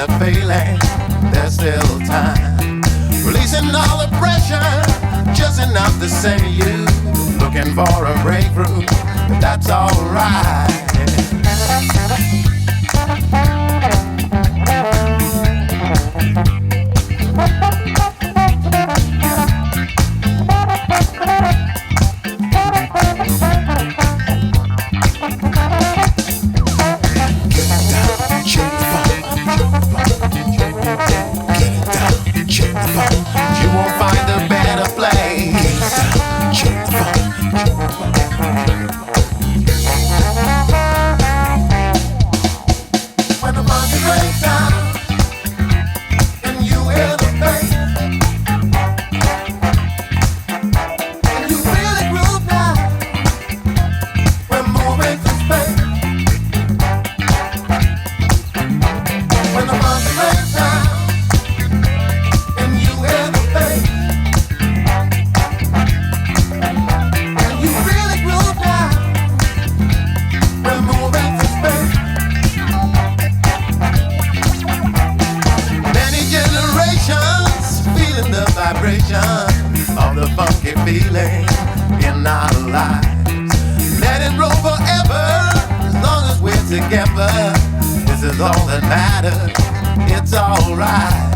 the feeling, there's still time. Releasing all the pressure, just enough to send you. Looking for a breakthrough, but that's alright. You won't find a better place. When the monkey breaks down and you hear the bass, and you feel the groove now, we're moving to space. When the monkey breaks down and you hear the bass, and you feel the groove now, we're moving to space. Many generations feeling the vibration of the funky feeling in our lives. Let it roll forever as long as we're together. This is all that matters. It's alright.